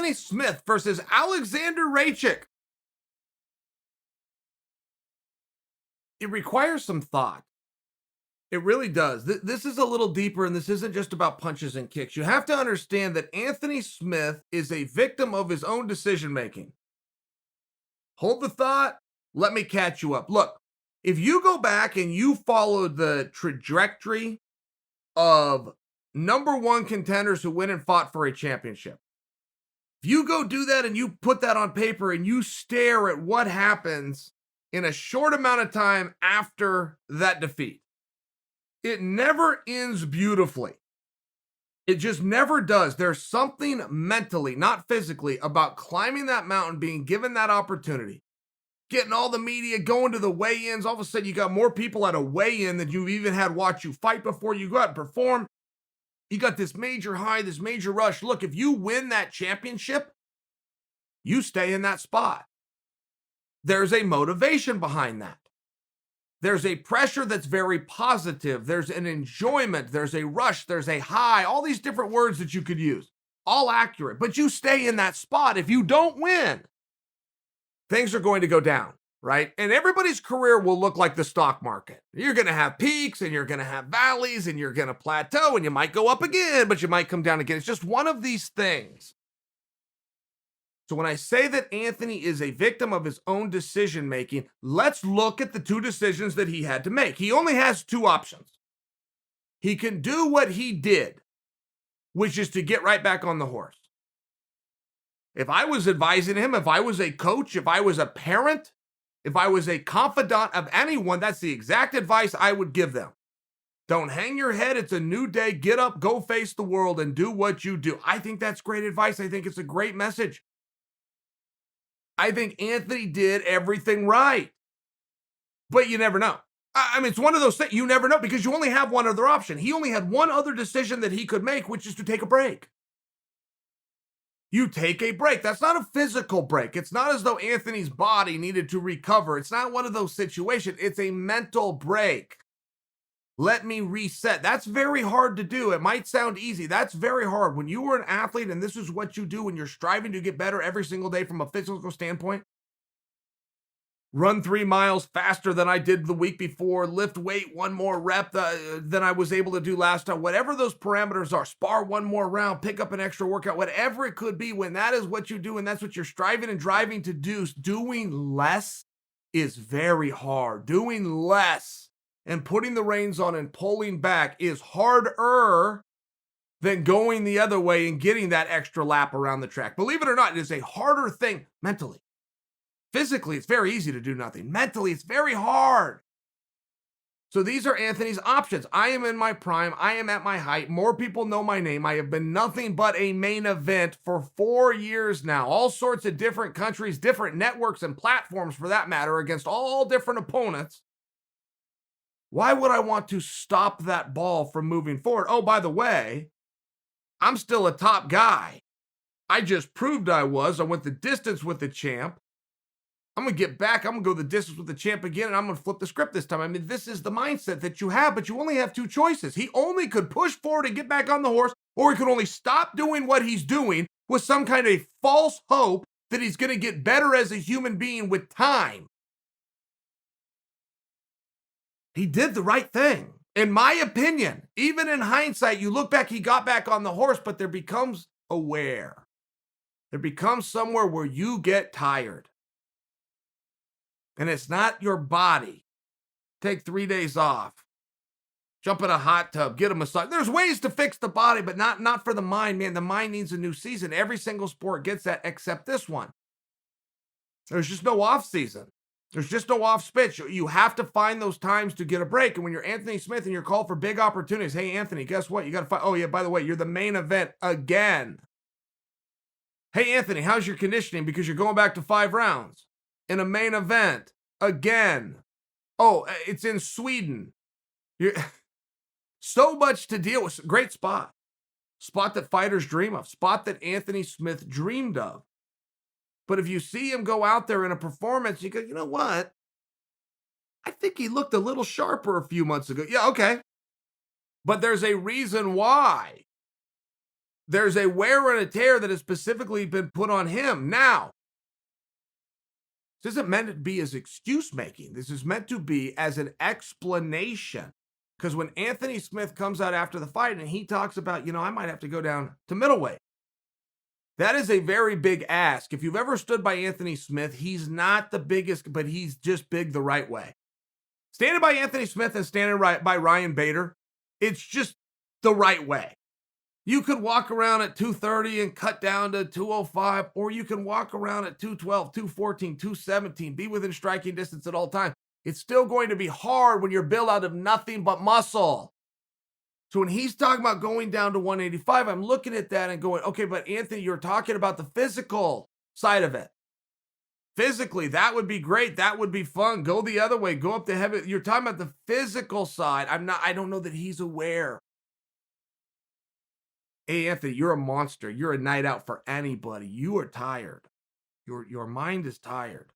Anthony Smith versus Aleksandar Rakić. It requires some thought. It really does. This is a little deeper, and this isn't just about punches and kicks. You have to understand that Anthony Smith is a victim of his own decision making. Hold the thought. Let me catch you up. Look, if you go back and you follow the trajectory of number one contenders who went and fought for a championship, if you go do that and you put that on paper and you stare at what happens in a short amount of time after that defeat, it never ends beautifully. It just never does. There's something mentally, not physically, about climbing that mountain, being given that opportunity, getting all the media going to the weigh-ins. All of a sudden, you got more people at a weigh-in than you've even had watch you fight before you go out and perform. You got this major high, this major rush. Look, if you win that championship, you stay in that spot. There's a motivation behind that. There's a pressure that's very positive. There's an enjoyment. There's a rush. There's a high. All these different words that you could use. All accurate. But you stay in that spot. If you don't win, things are going to go down, right? And everybody's career will look like the stock market. You're going to have peaks and you're going to have valleys and you're going to plateau and you might go up again, but you might come down again. It's just one of these things. So when I say that Anthony is a victim of his own decision-making, let's look at the two decisions that he had to make. He only has two options. He can do what he did, which is to get right back on the horse. If I was advising him, if I was a coach, if I was a parent, if I was a confidant of anyone, that's the exact advice I would give them. Don't hang your head. It's a new day. Get up, go face the world, and do what you do. I think that's great advice. I think it's a great message. I think Anthony did everything right. But you never know. I mean, it's one of those things. You never know because you only have one other option. He only had one other decision that he could make, which is to take a break. You take a break. That's not a physical break. It's not as though Anthony's body needed to recover. It's not one of those situations. It's a mental break. Let me reset. That's very hard to do. It might sound easy. That's very hard. When you were an athlete and this is what you do when you're striving to get better every single day from a physical standpoint, run 3 miles faster than I did the week before, lift weight 1 more rep than I was able to do last time, whatever those parameters are, spar 1 more round, pick up an extra workout, whatever it could be, when that is what you do and that's what you're striving and driving to do, doing less is very hard. Doing less and putting the reins on and pulling back is harder than going the other way and getting that extra lap around the track. Believe it or not, it is a harder thing mentally. Physically, it's very easy to do nothing. Mentally, it's very hard. So these are Anthony's options. I am in my prime. I am at my height. More people know my name. I have been nothing but a main event for 4 years now. All sorts of different countries, different networks and platforms for that matter, against all different opponents. Why would I want to stop that ball from moving forward? Oh, by the way, I'm still a top guy. I just proved I was. I went the distance with the champ. I'm going to get back. I'm going to go the distance with the champ again, and I'm going to flip the script this time. I mean, this is the mindset that you have, but you only have two choices. He only could push forward and get back on the horse, or he could only stop doing what he's doing with some kind of false hope that he's going to get better as a human being with time. He did the right thing. In my opinion, even in hindsight, you look back, he got back on the horse, but there becomes aware. There becomes somewhere where you get tired. And it's not your body. Take 3 days off. Jump in a hot tub, get a massage. There's ways to fix the body, but not for the mind, man. The mind needs a new season. Every single sport gets that except this one. There's just no off season. There's just no off pitch. You have to find those times to get a break. And when you're Anthony Smith and you're called for big opportunities, hey, Anthony, guess what? You got to fight. Oh, yeah, by the way, you're the main event again. Hey, Anthony, how's your conditioning? Because you're going back to 5 rounds in a main event again. Oh, it's in Sweden. You're so much to deal with. Great spot. Spot that fighters dream of. Spot that Anthony Smith dreamed of. But if you see him go out there in a performance, you go, you know what? I think he looked a little sharper a few months ago. Yeah, okay. But there's a reason why. There's a wear and a tear that has specifically been put on him. Now, this isn't meant to be as excuse making. This is meant to be as an explanation. Because when Anthony Smith comes out after the fight and he talks about, I might have to go down to middleweight. That is a very big ask. If you've ever stood by Anthony Smith, he's not the biggest, but he's just big the right way. Standing by Anthony Smith and standing by Ryan Bader, it's just the right way. You could walk around at 230 and cut down to 205, or you can walk around at 212, 214, 217, be within striking distance at all times. It's still going to be hard when you're built out of nothing but muscle. So when he's talking about going down to 185, I'm looking at that and going, okay, but Anthony, you're talking about the physical side of it. Physically, that would be great. That would be fun. Go the other way. Go up to heavy. You're talking about the physical side. I don't know that he's aware. Hey, Anthony, you're a monster. You're a night out for anybody. You are tired. Your mind is tired.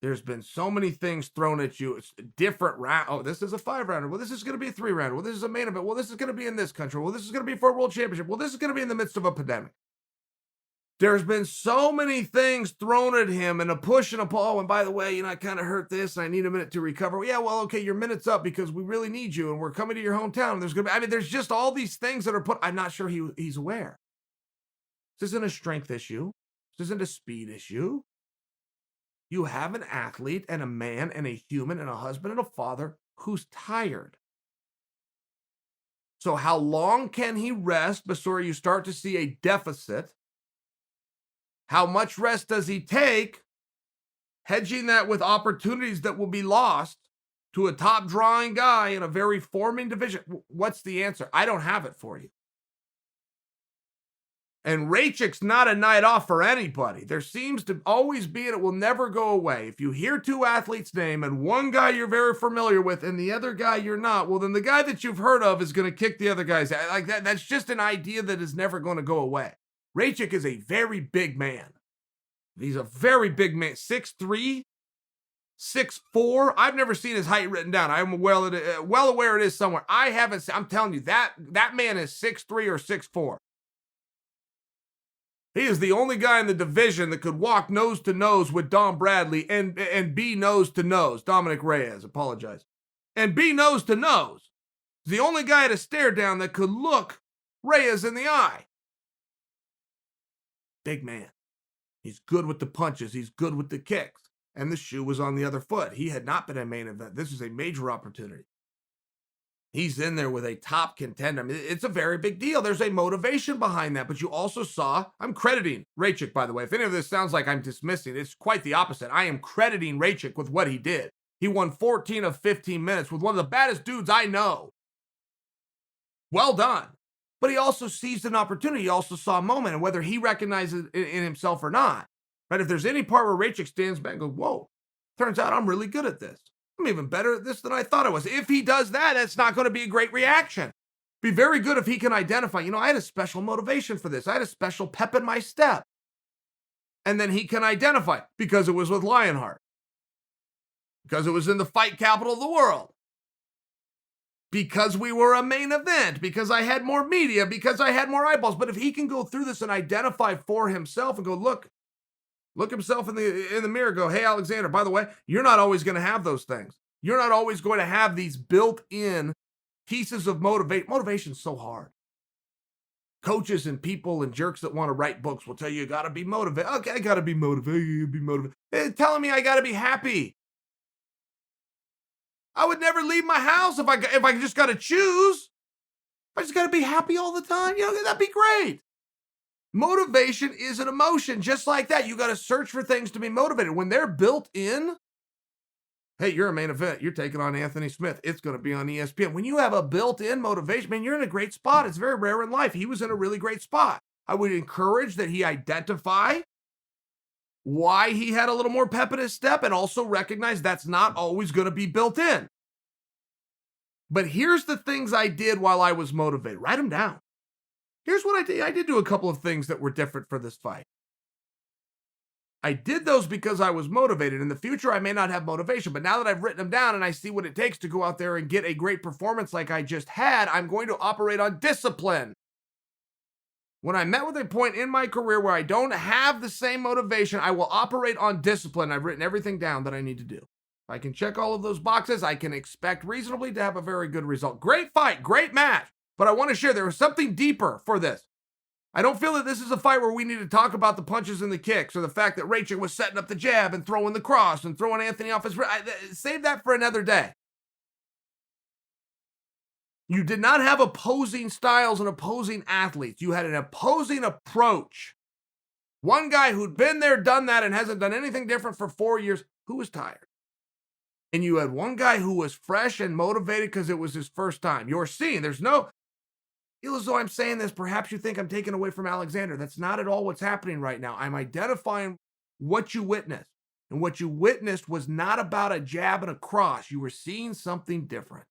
There's been so many things thrown at you. It's different round. Oh, this is a 5-rounder. Well, this is going to be a 3-rounder. Well, this is a main event. Well, this is going to be in this country. Well, this is going to be for a world championship. Well, this is going to be in the midst of a pandemic. There's been so many things thrown at him and a push and a pull. Oh, and by the way, I kind of hurt this and I need a minute to recover. Well, yeah, well, okay, your minute's up because we really need you and we're coming to your hometown. There's just all these things that are put. I'm not sure he's aware. This isn't a strength issue. This isn't a speed issue. You have an athlete and a man and a human and a husband and a father who's tired. So how long can he rest before you start to see a deficit? How much rest does he take? Hedging that with opportunities that will be lost to a top drawing guy in a very forming division. What's the answer? I don't have it for you. And Raychek's not a night off for anybody. There seems to always be, and it will never go away. If you hear two athletes' name and one guy you're very familiar with and the other guy you're not, well, then the guy that you've heard of is going to kick the other guy's ass. Like that. That's just an idea that is never going to go away. Raychek is a very big man. He's a very big man. 6'3", 6'4". I've never seen his height written down. I'm well aware it is somewhere. I haven't seen. I'm telling you, that man is 6'3" or 6'4". He is the only guy in the division that could walk nose to nose with Dom Bradley and be nose to nose. Dominic Reyes, apologize. And be nose to nose. He's the only guy at a stare down that could look Reyes in the eye. Big man. He's good with the punches. He's good with the kicks. And the shoe was on the other foot. He had not been a main event. This is a major opportunity. He's in there with a top contender. It's a very big deal. There's a motivation behind that. But you also saw, I'm crediting Raychek, by the way. If any of this sounds like I'm dismissing, it's quite the opposite. I am crediting Raychek with what he did. He won 14 of 15 minutes with one of the baddest dudes I know. Well done. But he also seized an opportunity. He also saw a moment, and whether he recognizes it in himself or not, right? If there's any part where Raychek stands back and goes, whoa, turns out I'm really good at this. I'm even better at this than I thought I was. If he does that, it's not going to be a great reaction. Be very good if he can identify, I had a special motivation for this. I had a special pep in my step. And then he can identify, because it was with Lionheart. Because it was in the fight capital of the world. Because we were a main event, because I had more media, because I had more eyeballs. But if he can go through this and identify for himself and go, look himself in the mirror, go, hey, Alexander, by the way, you're not always going to have those things. You're not always going to have these built-in pieces of motivation. Motivation's so hard. Coaches and people and jerks that want to write books will tell you got to be motivated. Okay, I got to be motivated. They're telling me I got to be happy. I would never leave my house if I just got to choose. I just got to be happy all the time. That'd be great. Motivation is an emotion, just like that. You got to search for things to be motivated. When they're built in, hey, you're a main event. You're taking on Anthony Smith. It's going to be on ESPN. When you have a built-in motivation, man, you're in a great spot. It's very rare in life. He was in a really great spot. I would encourage that he identify why he had a little more pep in his step and also recognize that's not always going to be built in. But here's the things I did while I was motivated. Write them down. Here's what I did. I did do a couple of things that were different for this fight. I did those because I was motivated. In the future, I may not have motivation, but now that I've written them down and I see what it takes to go out there and get a great performance like I just had, I'm going to operate on discipline. When I met with a point in my career where I don't have the same motivation, I will operate on discipline. I've written everything down that I need to do. If I can check all of those boxes, I can expect reasonably to have a very good result. Great fight, great match. But I want to share there was something deeper for this. I don't feel that this is a fight where we need to talk about the punches and the kicks or the fact that Raychek was setting up the jab and throwing the cross and throwing Anthony off his. Save that for another day. You did not have opposing styles and opposing athletes. You had an opposing approach. One guy who'd been there, done that, and hasn't done anything different for 4 years, who was tired. And you had one guy who was fresh and motivated because it was his first time. You're seeing, there's no, feel as though I'm saying this, perhaps you think I'm taking away from Aleksandar. That's not at all what's happening right now. I'm identifying what you witnessed. And what you witnessed was not about a jab and a cross. You were seeing something different.